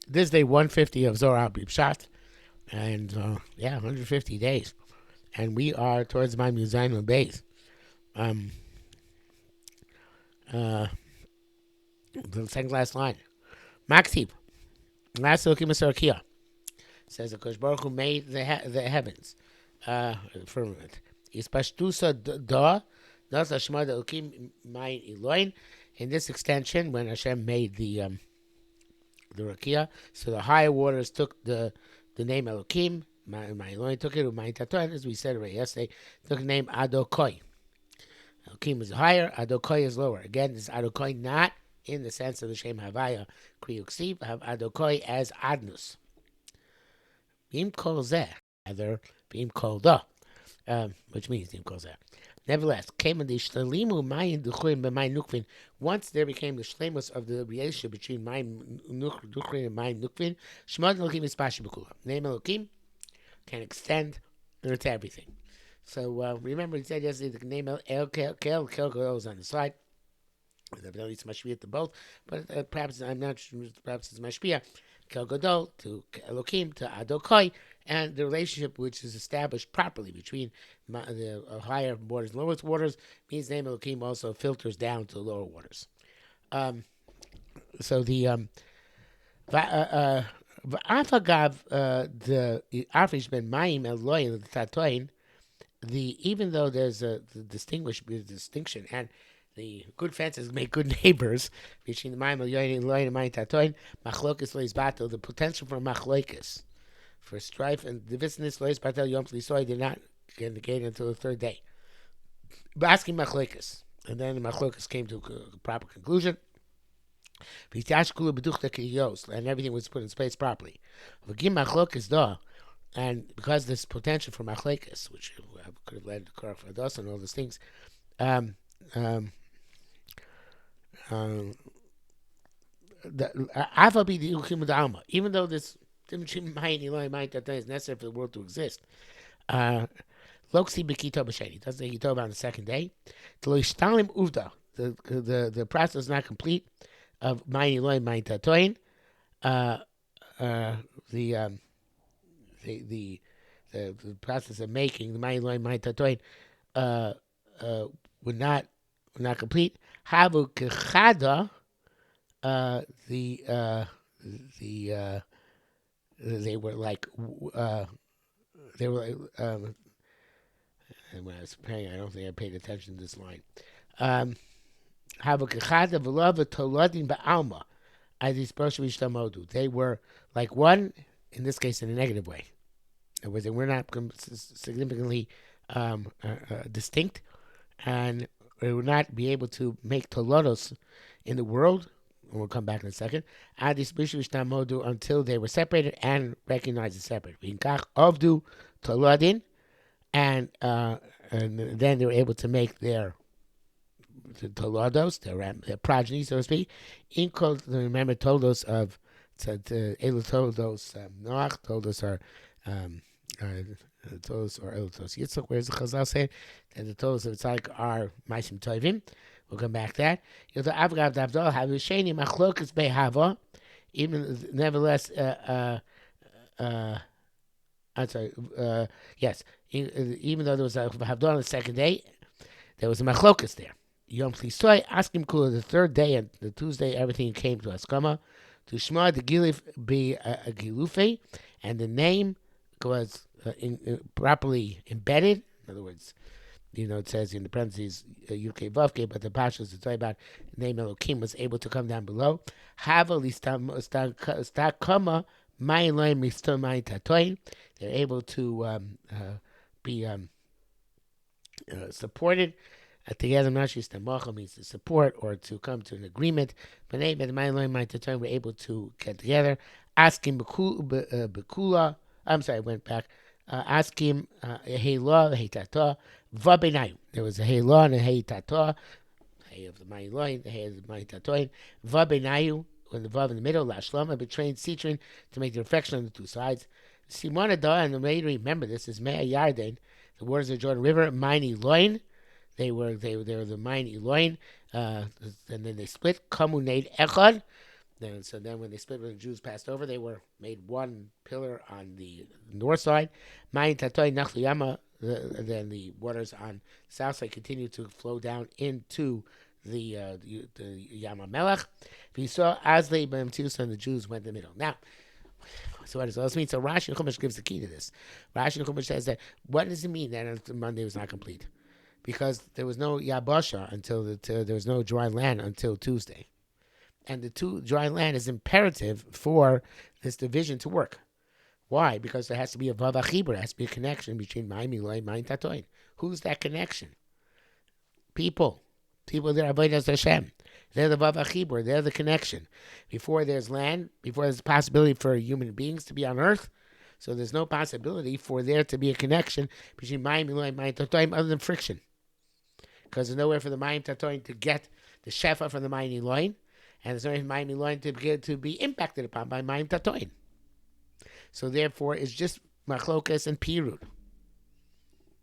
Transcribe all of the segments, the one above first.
This is day 150 of Zohar Pshat, and 150 days, and we are towards my Muzayin base. Um, uh, the second last line. Maksib, last Elokim Asarakia, says the Kosh Baruch Hu made the heavens, firmament. Ispashtusa da, das Hashmad Elokim Mayin Eloin. In this extension, when Hashem made the Rakia, so the higher waters took the name Elokim. My Eloin took it. My Tatoan, as we said already yesterday, took the name Adokoi. Elokim is higher, Adokoi is lower. Again, this Adokoi not in the sense of the Shem Havaya Kriyuksiv, have Adokoi as Adnus. Bim Kol Zeh, rather Bim Kol Da, which means Bim Kol Zeh. Nevertheless, came in the Shtalimu Mayin Duchrin B'Mayin Nukvin. Once there became the shlemus of the relationship between Mayin Duchrin and Mayin Nukvin, Shemad Elokim is Pashi B'Kula. Name Elokim can extend to everything. So remember, he said yesterday the name El Kel goes on the side. Evidently, it's mashpia to both, but perhaps I'm not sure. Perhaps it's mashpia Kel Gadol to Elokim to Adokoi, and the relationship which is established properly between the higher waters and lower waters means the name Elokim also filters down to lower waters. So the Afagav the Afish ben Mayim Eloy the Tatoin. Even though there's a distinction and the good fences make good neighbors between the Mayim Eloy and Mayim Tatoin, Machlokes Lois Batel, the potential for Machlokes, for strife and divisiveness Lois Batel Yom Tlisoy did not get negated until the third day. But asking Machlokes, and then the Machlokes came to a proper conclusion. And everything was put in space properly. And because this potential for Machlokes, which could have led to Korach Vados and all those things, even though this is necessary for the world to exist, Loksi Bekito B'Sheni doesn't say Yito on the second day. The process is not complete of Mayin Eloi Mayin Tatoin. The process of making the Mayin Eloi Mayin Tatoin would not complete. Havu Kechada, they were like and when I was preparing, I don't think I paid attention to this line. Havu Kechada v'Lav Toladin Ba'alma. They were like one, in this case, in a negative way. In other words, they were not significantly distinct, and they would not be able to make tolodos in the world. And we'll come back in a second. Until they were separated and recognized as separate. Avdu tolodin, and then they were able to make their tolodos, their progeny, so to speak. Remember, toldos of Elu toldos Noach, toldos are toldos or Elutos Yitzchak. Where's the Chazal saying that the toldos of Yitzchak are Ma'asim Tovim? We'll come back to that. The Avgav Davdol have Sheni Machlokes Behava. Even nevertheless, I'm sorry. Yes, even though there was a Havdol on the second day, there was a Machlokes there. Yom Tlisoy asking Kula the third day and the Tuesday, everything came to Askama to Shema the Gilif be a Gilufe, and the name was properly embedded. In other words, it says in the parentheses UK Vavke, but the Pashas is talking about the name Elokim was able to come down below. Hava listakama ma'ilay mistomai tatoin. They're able to be supported together. Nashis tamacha means to support or to come to an agreement. But ma'ilay my tatoin were able to get together. Asking bekula. I'm sorry, I went back. Asking hey law, hey tata. Vabenayu. There was a hey law and a hey tata. Hey of the Mayin Loin, the hey of the Mayin Tatoin. Vabenayu, when the Vav in the middle, Lashlama, betrayed Citrin to make the reflection on the two sides. Simonada, and the way to remember this is Mea Yarden, the waters of the Jordan River, Mayin Loin. They were the Mayin Loin, and then they split. Kamunade Echad. Then when they split, when the Jews passed over, they were made one pillar on the north side. Then the waters on the south side continued to flow down into the Yam Melech. If you saw Azle B'Mtius, and the Jews went in the middle. Now, so what does this mean? So Rashi and Chumash gives the key to this. Rashi and Chumash says that what does it mean that Monday was not complete? Because there was no Yabasha until there was no dry land until Tuesday. And the dry land is imperative for this division to work. Why? Because there has to be a Vava Chibur, there has to be a connection between Mayim Eloi and Mayim Tatoin. Who's that connection? People. People that are Avodas Hashem. They're the Vava Chibur, they're the connection. Before there's land, before there's a possibility for human beings to be on earth, so there's no possibility for there to be a connection between Mayim Eloi and Mayim Tatoin other than friction. Because there's nowhere for the Mayim Tatoin to get the Shefa from the Mayim Eloi, and there's no Mayim Eloi to be impacted upon by Mayim Tatoin. So therefore, it's just Machlokes and Pirut.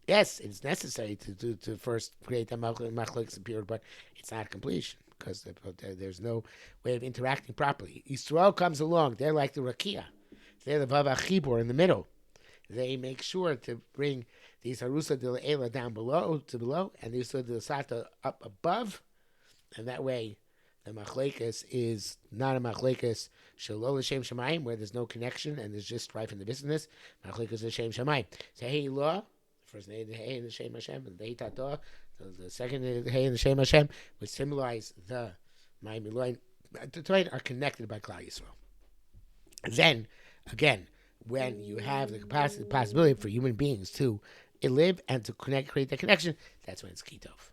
Yes, it's necessary to first create the Machlokes and Pirut, but it's not completion because there's no way of interacting properly. Yisroel comes along; they're like the Rakia, they're the Vava Chibur in the middle. They make sure to bring these Harusa de Le'ela down below, and the Yisroel de Sata up above, and that way the Machlokes is not a Machlokes Shalol L'Shem Shemayim, where there's no connection and there's just strife in the business. Machlokes L'Shem Shemayim. So Hey Law, the first name, the Hey and the Shem Hashem, and the Hey Tatah, the second, the Hey and the Shem Hashem, which symbolize the Mayim Eloi. The two are connected by Klal Yisrael. Then, again, when you have the possibility for human beings to live and to create that connection, that's when it's Kitov.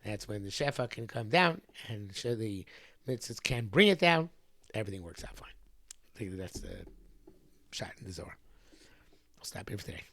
That's when the Shefa can come down and the mitzvahs can bring it down. Everything works out fine. I think that's the Pshat in the Zohar. I'll stop here for today.